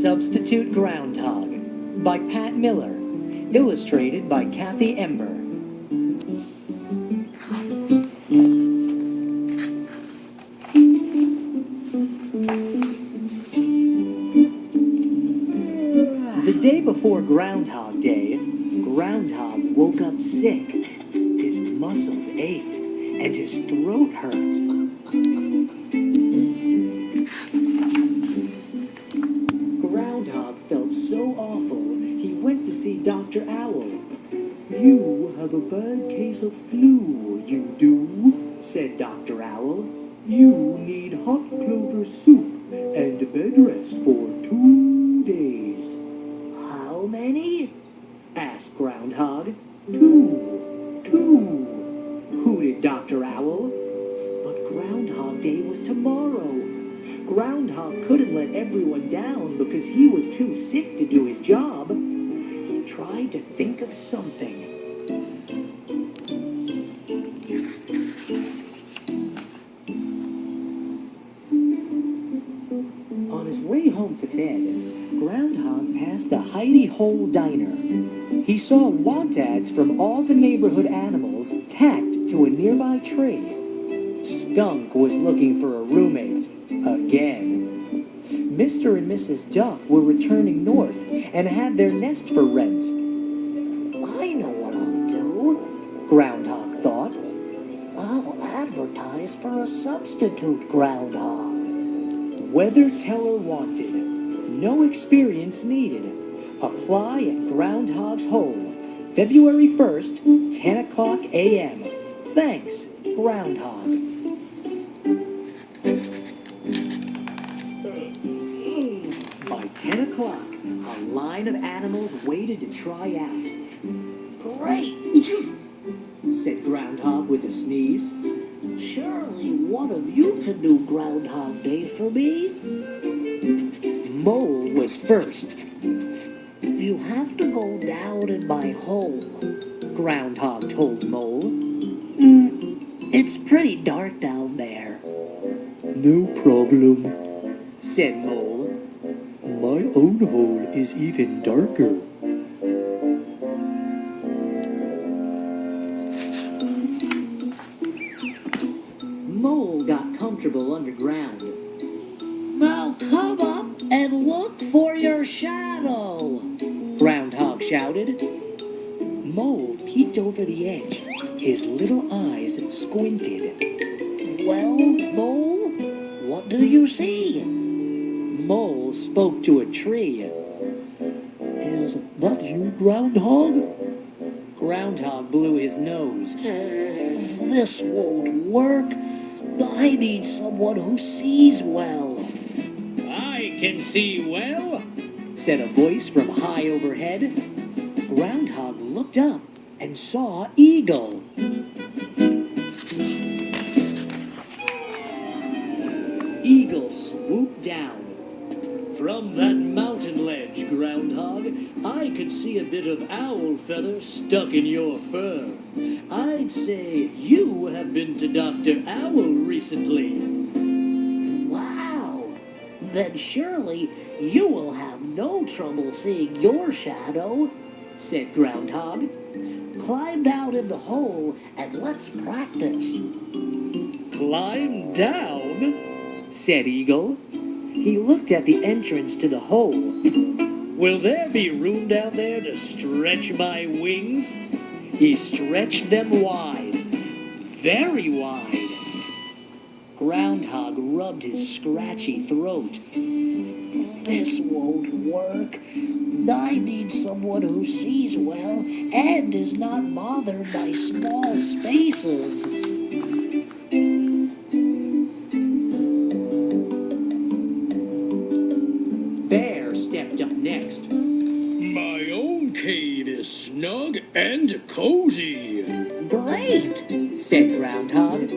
Substitute Groundhog by Pat Miller. Illustrated by Kathy Ember. The day before Groundhog Day, Groundhog woke up sick. His muscles ached and his throat hurt. Groundhog felt so awful, he went to see Dr. Owl. "You have a bad case of flu, you do," said Dr. Owl. "You need hot clover soup and bed rest for 2 days." "How many?" asked Groundhog. Two, hooted Dr. Owl. But Groundhog Day was tomorrow. Groundhog couldn't let everyone down because he was too sick to do his job. He tried to think of something. On his way home to bed, Groundhog passed the Hidey Hole Diner. He saw want ads from all the neighborhood animals tacked to a nearby tree. Skunk was looking for a roommate, again. Mr. and Mrs. Duck were returning north and had their nest for rent. "I know what I'll do," Groundhog thought. "I'll advertise for a substitute groundhog." Weather teller wanted. No experience needed. Apply at Groundhog's Hole, February 1st, 10 o'clock a.m. Thanks, Groundhog. By 10 o'clock, a line of animals waited to try out. "Great," said Groundhog with a sneeze. "Surely one of you can do Groundhog Day for me." Mole was first. "You have to go down in my hole," Groundhog told Mole. "It's pretty dark down there." "No problem," said Mole. "My own hole is even darker." Mole got comfortable underground. "Now come up and look for your shadow," Groundhog shouted. Mole peeked over the edge. His little eyes squinted. "Well, Mole, what do you see?" Mole spoke to a tree. "Is that you, Groundhog?" Groundhog blew his nose. "This won't work. I need someone who sees well." "I can see well," said a voice from high overhead. Groundhog looked up and saw Eagle. Eagle swooped down. "From that mountain ledge, Groundhog, I could see a bit of owl feather stuck in your fur. I'd say you have been to Dr. Owl recently." "Wow! Then surely you will have no trouble seeing your shadow," said Groundhog. "Climb down in the hole and let's practice." "Climb down?" said Eagle. He looked at the entrance to the hole. "Will there be room down there to stretch my wings?" He stretched them wide, very wide. Groundhog rubbed his scratchy throat. "This won't work. I need someone who sees well and is not bothered by small spaces." Bear stepped up next. "My own cave is snug and cozy." "Great," said Groundhog.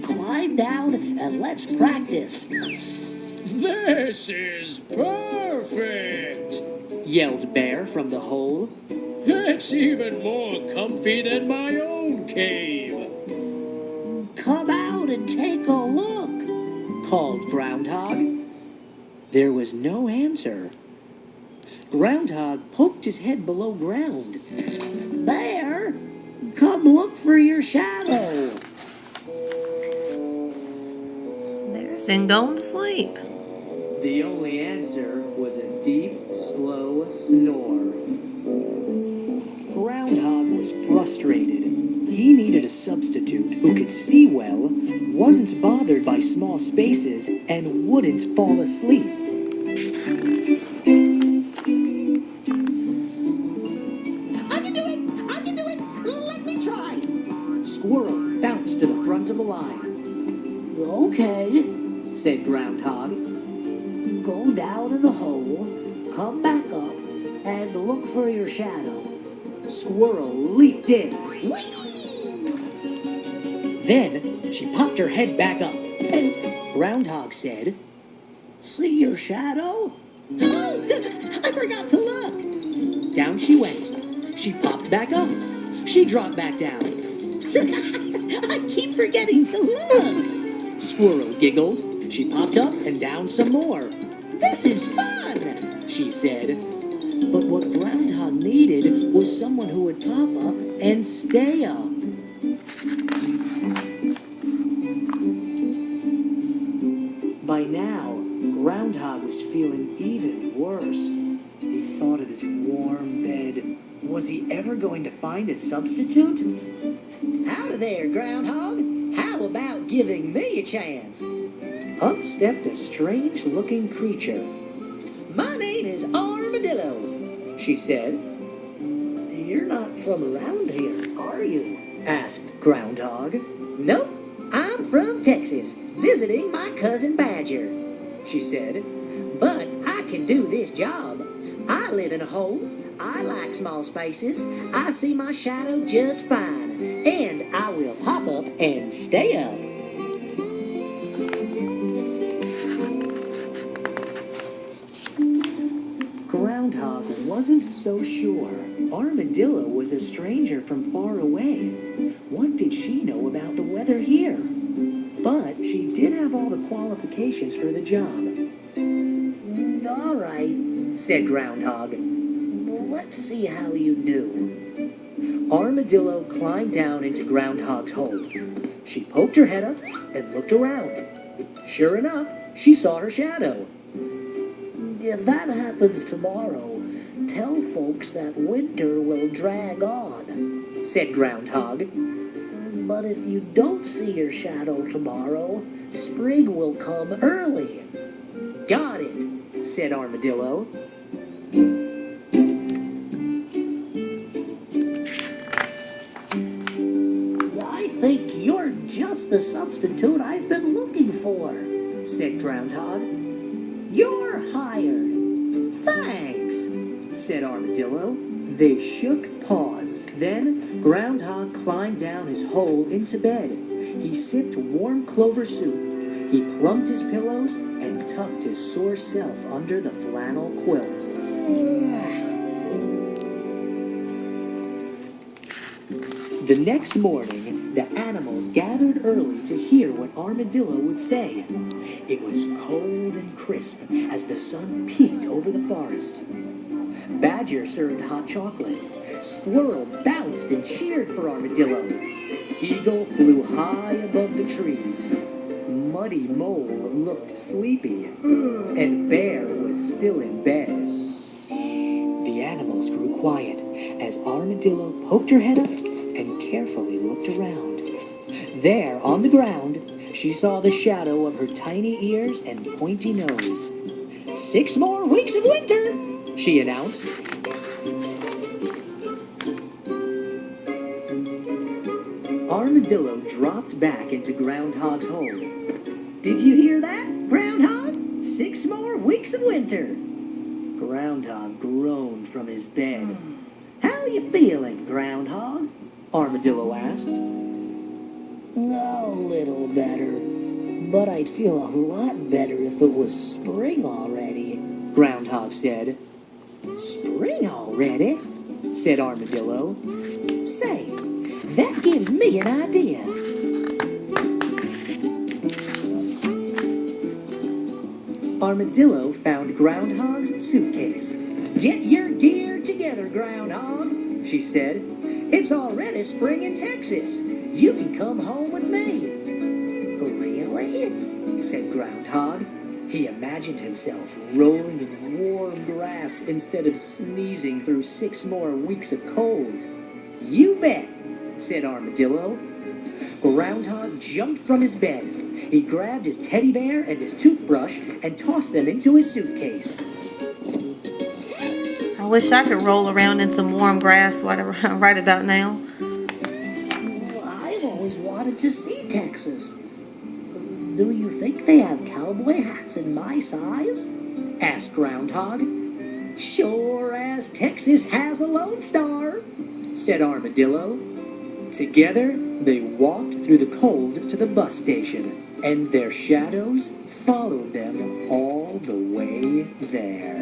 "Climb down and let's practice." "This is perfect," yelled Bear from the hole. "It's even more comfy than my own cave." "Come out and take a look," called Groundhog. There was no answer. Groundhog poked his head below ground. Bear, come look for your shadow. Bear's been going to sleep. The only answer was a deep, slow snore. Groundhog was frustrated. He needed a substitute who could see well, wasn't bothered by small spaces, and wouldn't fall asleep. I can do it! I can do it! Let me try! Squirrel bounced to the front of the line. Okay, said Groundhog. Go down in the hole, come back up, and look for your shadow. Squirrel leaped in. Whee! Then she popped her head back up. Groundhog said, See your shadow? Oh, I forgot to look. Down she went. She popped back up. She dropped back down. I keep forgetting to look. Squirrel giggled. She popped up and down some more. This is fun, she said. But what Groundhog needed was someone who would pop up and stay up. By now, Groundhog was feeling even worse. He thought of his warm bed. Was he ever going to find a substitute? Howdy there, Groundhog. How about giving me a chance? Up stepped a strange-looking creature. My name is Armadillo, she said. You're not from around here, are you? Asked Groundhog. Nope, I'm from Texas, visiting my cousin Badger, she said. But I can do this job. I live in a hole. I like small spaces. I see my shadow just fine. And I will pop up and stay up. Groundhog wasn't so sure. Armadillo was a stranger from far away. What did she know about the weather here? But she did have all the qualifications for the job. All right, said Groundhog. Let's see how you do. Armadillo climbed down into Groundhog's hole. She poked her head up and looked around. Sure enough, she saw her shadow. If that happens tomorrow, tell folks that winter will drag on, said Groundhog. But if you don't see your shadow tomorrow, spring will come early. Got it, said Armadillo. I think you're just the substitute I've been looking for, said Groundhog. You're hired. Thanks, said Armadillo. They shook paws. Then Groundhog climbed down his hole into bed. He sipped warm clover soup. He plumped his pillows and tucked his sore self under the flannel quilt. The next morning, the animals gathered early to hear what Armadillo would say. It was cold and crisp as the sun peeked over the forest. Badger served hot chocolate. Squirrel bounced and cheered for Armadillo. Eagle flew high above the trees. Muddy Mole looked sleepy. And Bear was still in bed. The animals grew quiet as Armadillo poked her head up and carefully looked around. There, on the ground, she saw the shadow of her tiny ears and pointy nose. 6 more weeks of winter, she announced. Armadillo dropped back into Groundhog's hole. Did you hear that, Groundhog? 6 more weeks of winter. Groundhog groaned from his bed. How you feeling, Groundhog? Armadillo asked. A little better, but I'd feel a lot better if it was spring already, Groundhog said. Spring already? Said Armadillo. Say, that gives me an idea. Armadillo found Groundhog's suitcase. "Get your gear together, Groundhog," she said. "It's already spring in Texas. You can come home with me." "Really?" said Groundhog. He imagined himself rolling in warm grass instead of sneezing through 6 more weeks of cold. "You bet," said Armadillo. Groundhog jumped from his bed. He grabbed his teddy bear and his toothbrush and tossed them into his suitcase. I wish I could roll around in some warm grass right about now. "I've always wanted to see Texas. Do you think they have cowboy hats in my size?" asked Groundhog. "Sure as Texas has a Lone Star," said Armadillo. Together, they walked through the cold to the bus station, and their shadows followed them all the way there.